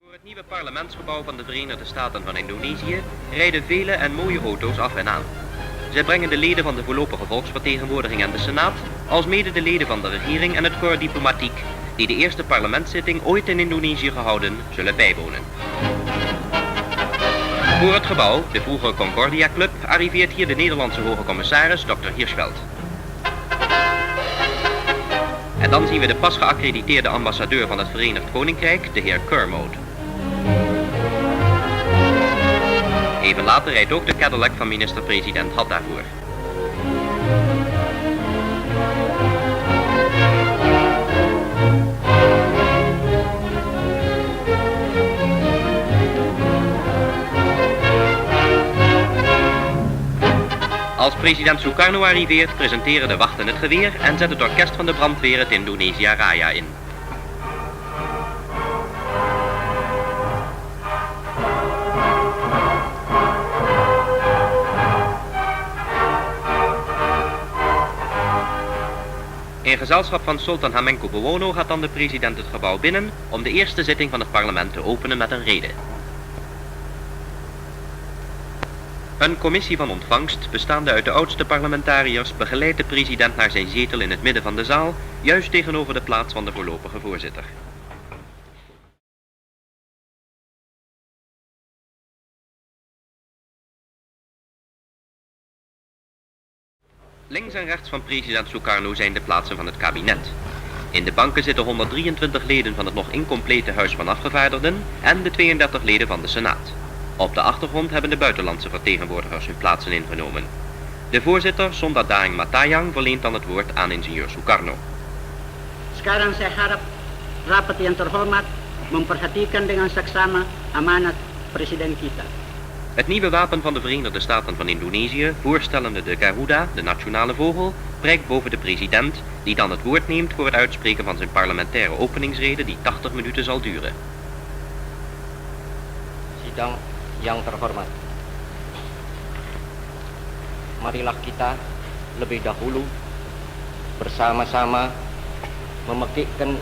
Voor het nieuwe parlementsgebouw van de Verenigde Staten van Indonesië rijden vele en mooie auto's af en aan. Zij brengen de leden van de voorlopige volksvertegenwoordiging en de Senaat, alsmede de leden van de regering en het corps diplomatiek, die de eerste parlementszitting ooit in Indonesië gehouden, zullen bijwonen. Voor het gebouw, de vroegere Concordia Club, arriveert hier de Nederlandse hoge commissaris Dr. Hirschfeld. En dan zien we de pas geaccrediteerde ambassadeur van het Verenigd Koninkrijk, de heer Kermode. Even later rijdt ook de Cadillac van minister-president Hatta voor. Als president Sukarno arriveert, presenteren de wachten het geweer en zet het orkest van de brandweer het Indonesia Raya in. In gezelschap van Sultan Hamengkubuwono gaat dan de president het gebouw binnen om de eerste zitting van het parlement te openen met een rede. Een commissie van ontvangst, bestaande uit de oudste parlementariërs, begeleidt de president naar zijn zetel in het midden van de zaal, juist tegenover de plaats van de voorlopige voorzitter. Links en rechts van president Sukarno zijn de plaatsen van het kabinet. In de banken zitten 123 leden van het nog incomplete Huis van Afgevaardigden en de 32 leden van de Senaat. Op de achtergrond hebben de buitenlandse vertegenwoordigers hun plaatsen ingenomen. De voorzitter, Sonda Daeng Matayang, verleent dan het woord aan ingenieur Sukarno. Sekarang saya harap rapat yang terhormat memperhatikan dengan saksama amanat presiden kita. Het nieuwe wapen van de Verenigde Staten van Indonesië, voorstellende de Garuda, de nationale vogel, prijkt boven de president, die dan het woord neemt voor het uitspreken van zijn parlementaire openingsrede die 80 minuten zal duren. Sidang yang terhormat, marilah kita lebih dahulu bersama-sama memekikkan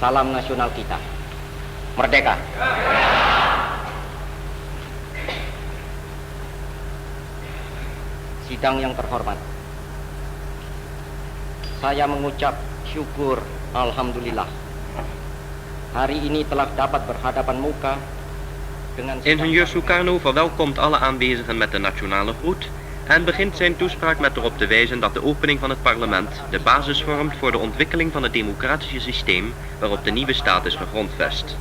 salam nasional kita. Merdeka! Sidang yang terhormat, saya mengucap syukur alhamdulillah. Hari ini telah dapat berhadapan muka dengan Ingenieur Sukarno verwelkomt alle aanwezigen met de nationale groet en begint zijn toespraak met erop te wijzen dat de opening van het parlement de basis vormt voor de ontwikkeling van het democratische systeem waarop de nieuwe staat is gegrondvest.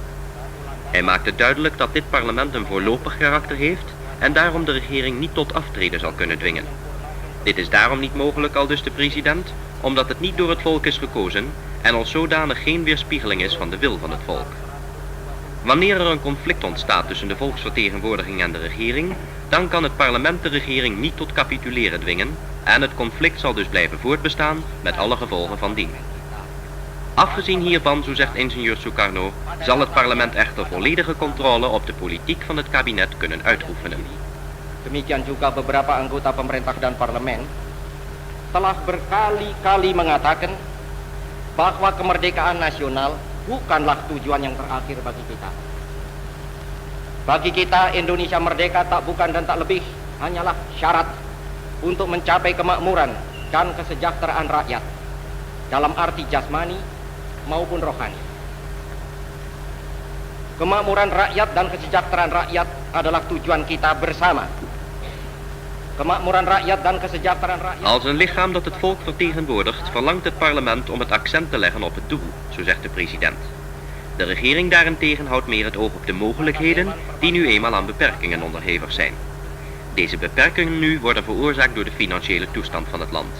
Hij maakt het duidelijk dat dit parlement een voorlopig karakter heeft en daarom de regering niet tot aftreden zal kunnen dwingen. Dit is daarom niet mogelijk, aldus de president, omdat het niet door het volk is gekozen en als zodanig geen weerspiegeling is van de wil van het volk. Wanneer er een conflict ontstaat tussen de volksvertegenwoordiging en de regering, dan kan het parlement de regering niet tot capituleren dwingen en het conflict zal dus blijven voortbestaan met alle gevolgen van dien. Afgezien hiervan, zo zegt ingenieur Sukarno, zal het parlement echter volledige controle op de politiek van het kabinet kunnen uitoefenen. Demikian juga beberapa anggota pemerintah dan parlemen telah berkali-kali mengatakan bahwa kemerdekaan nasional bukanlah tujuan yang terakhir bagi kita. Bagi kita, Indonesia merdeka tak bukan dan tak lebih hanyalah syarat untuk mencapai kemakmuran dan kesejahteraan rakyat dalam arti jasmani maupun rohani. Kemakmuran rakyat dan kesejahteraan rakyat adalah tujuan kita bersama. Kemakmuran rakyat dan kesejahteraan rakyat. Als een lichaam dat het volk vertegenwoordigt, verlangt het parlement om het accent te leggen op het doel, zo zegt de president. De regering daarentegen houdt meer het oog op de mogelijkheden die nu eenmaal aan beperkingen onderhevig zijn. Deze beperkingen nu worden veroorzaakt door de financiële toestand van het land.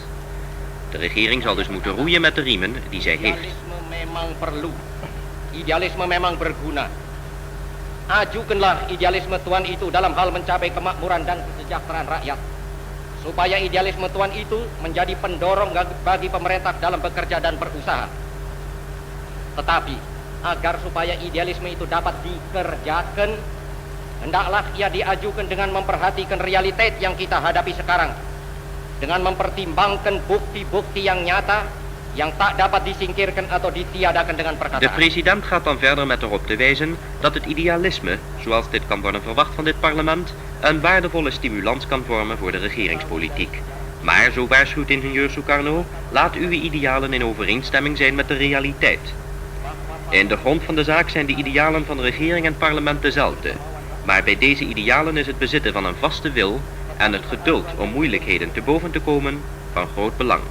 De regering zal dus moeten roeien met de riemen die zij heeft. Idealisme memang perlu. Idealisme memang berguna. Ajukanlah idealisme Tuhan itu dalam hal mencapai kemakmuran dan kesejahteraan rakyat. Supaya idealisme Tuhan itu menjadi pendorong bagi pemerintah dalam bekerja dan berusaha. Tetapi, agar supaya idealisme itu dapat dikerjakan, hendaklah ia diajukan dengan memperhatikan realitas yang kita hadapi sekarang. Dengan mempertimbangkan bukti-bukti yang nyata yang tak dapat disingkirkan atau ditiadakan dengan De perkataan. president gaat dan verder met erop te wijzen dat het idealisme, zoals dit kan worden verwacht van dit parlement, een waardevolle stimulans kan vormen voor de regeringspolitiek. Maar, zo waarschuwt ingenieur Sukarno, laat uw idealen in overeenstemming zijn met de realiteit. In de grond van de zaak zijn de idealen van regering en parlement dezelfde. Maar bij deze idealen is het bezitten van een vaste wil en het geduld om moeilijkheden te boven te komen van groot belang.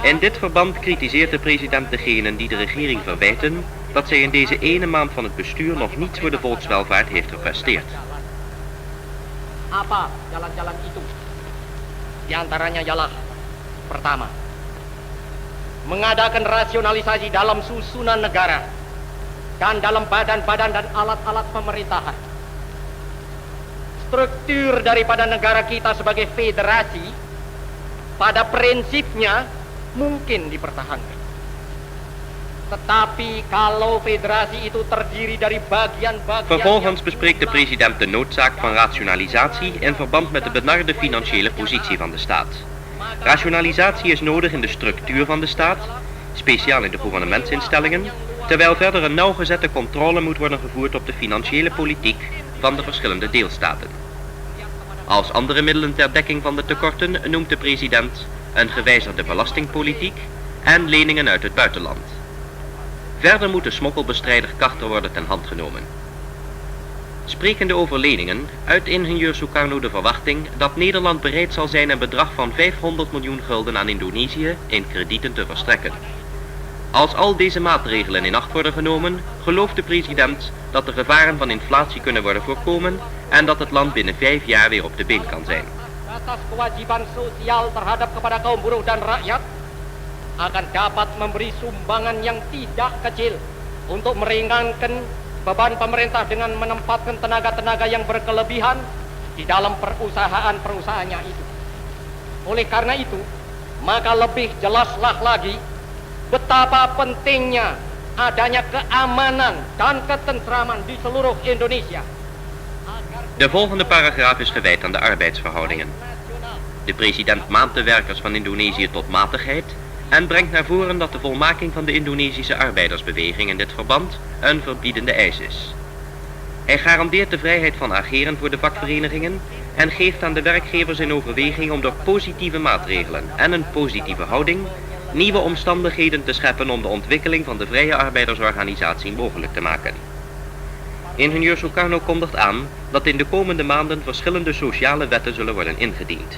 In dit verband kritiseert de president degenen die de regering verwijten dat zij in deze ene maand van het bestuur nog niets voor de volkswelvaart heeft gepresteerd. Apa jalan-jalan itu? Di antaranya ialah pertama, mengadakan rasionalisasi dalam susunan negara dan dalam badan-badan dan alat-alat pemerintahan. Struktur daripada negara kita sebagai federasi pada prinsipnya mungkin dipertahankan. Tetapi kalau federasi itu terdiri dari bagian-bagian... Vervolgens bespreekt de president de noodzaak van rationalisatie in verband met de benarde financiële positie van de staat. Rationalisatie is nodig in de structuur van de staat, speciaal in de gouvernementsinstellingen, terwijl verder een nauwgezette controle moet worden gevoerd op de financiële politiek van de verschillende deelstaten. Als andere middelen ter dekking van de tekorten noemt de president een gewijzigde belastingpolitiek en leningen uit het buitenland. Verder moet de smokkelbestrijder Carter worden ten hand genomen. Sprekende over leningen, uit ingenieur Sukarno de verwachting dat Nederland bereid zal zijn een bedrag van 500 miljoen gulden aan Indonesië in kredieten te verstrekken. Als al deze maatregelen in acht worden genomen, gelooft de president dat de gevaren van inflatie kunnen worden voorkomen en dat het land binnen 5 jaar weer op de been kan zijn. Atas kewajiban sosial terhadap kepada kaum buruh dan rakyat akan dapat memberi sumbangan yang tidak kecil untuk meringankan beban pemerintah dengan menempatkan tenaga-tenaga yang berkelebihan di dalam perusahaan-perusahaannya itu. Oleh karena itu, maka lebih jelaslah lagi betapa pentingnya adanya keamanan dan ketentraman di seluruh Indonesia. De volgende paragraaf is gewijd aan de arbeidsverhoudingen. De president maant de werkers van Indonesië tot matigheid en brengt naar voren dat de volmaking van de Indonesische arbeidersbeweging in dit verband een verbiedende eis is. Hij garandeert de vrijheid van ageren voor de vakverenigingen en geeft aan de werkgevers in overweging om door positieve maatregelen en een positieve houding nieuwe omstandigheden te scheppen om de ontwikkeling van de vrije arbeidersorganisatie mogelijk te maken. Ingenieur Sukarno kondigt aan dat in de komende maanden verschillende sociale wetten zullen worden ingediend.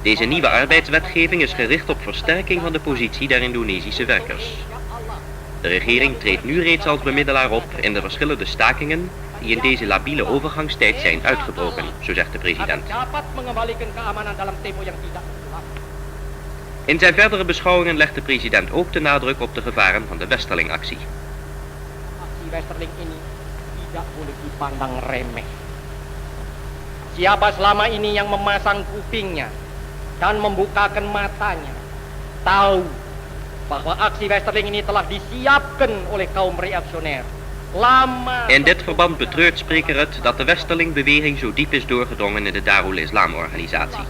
Deze nieuwe arbeidswetgeving is gericht op versterking van de positie der Indonesische werkers. De regering treedt nu reeds als bemiddelaar op in de verschillende stakingen die in deze labiele overgangstijd zijn uitgebroken, zo zegt de president. In zijn verdere beschouwingen legt de president ook de nadruk op de gevaren van de Westerling-actie. Aksi Westerling ini tidak boleh dipandang remeh. Siapa selama ini yang memasang kupingnya dan membukakan matanya tahu bahwa aksi Westerling ini telah disiapkan oleh kaum reaksioner. In dit verband betreurt spreker het dat de Westerling-beweging zo diep is doorgedrongen in de Darul Islam-organisatie.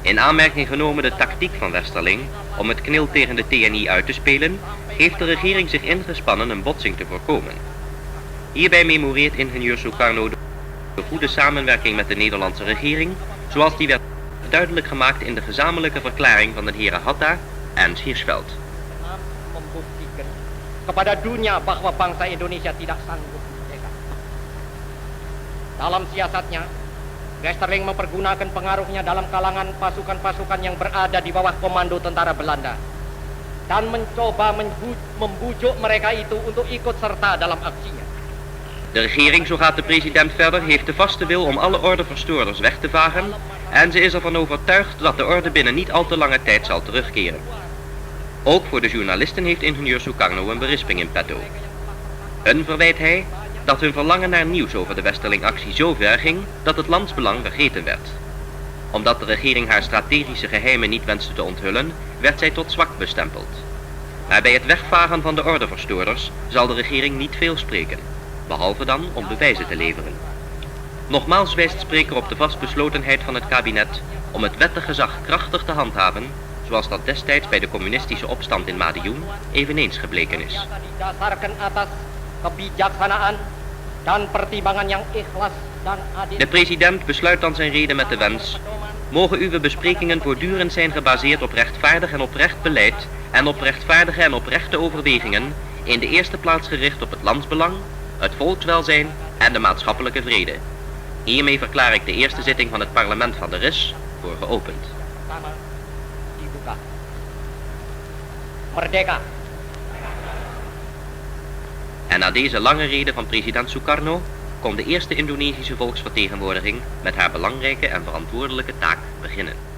In aanmerking genomen de tactiek van Westerling om het knil tegen de TNI uit te spelen, heeft de regering zich ingespannen een botsing te voorkomen. Hierbij memoreert ingenieur Sukarno de goede samenwerking met de Nederlandse regering, zoals die werd duidelijk gemaakt in de gezamenlijke verklaring van de heren Hatta en Hirschfeld. Membuktikan kepada dunia bahwa bangsa Indonesia tidak sanggup merdeka. Dalam siasatnya, Westerling mempergunakan pengaruhnya dalam kalangan pasukan-pasukan yang berada di bawah komando tentara Belanda dan mencoba membujuk mereka itu untuk ikut serta dalam aksinya. De regering, zo gaat de president verder, heeft de vaste wil om alle ordeverstoorders weg te vagen en ze is ervan overtuigd dat de orde binnen niet al te lange tijd zal terugkeren. Ook voor de journalisten heeft ingenieur Sukarno een berisping in petto. Hun verwijt hij dat hun verlangen naar nieuws over de Westerling-actie zo ver ging dat het landsbelang vergeten werd. Omdat de regering haar strategische geheimen niet wenste te onthullen, werd zij tot zwak bestempeld. Maar bij het wegvagen van de ordeverstoorders zal de regering niet veel spreken, behalve dan om bewijzen te leveren. Nogmaals wijst spreker op de vastbeslotenheid van het kabinet om het wettig gezag krachtig te handhaven, zoals dat destijds bij de communistische opstand in Madiun eveneens gebleken is. Didasarkan atas kebijaksanaan dan pertimbangan yang ikhlas dan adil. De president besluit dan zijn rede met de wens: mogen uw besprekingen voortdurend zijn gebaseerd op rechtvaardig en oprecht beleid en op rechtvaardige en oprechte overwegingen, in de eerste plaats gericht op het landsbelang, het volkswelzijn en de maatschappelijke vrede. Hiermee verklaar ik de eerste zitting van het parlement van de RIS voor geopend. Pertama dibuka. Merdeka. En na deze lange rede van president Sukarno kon de eerste Indonesische volksvertegenwoordiging met haar belangrijke en verantwoordelijke taak beginnen.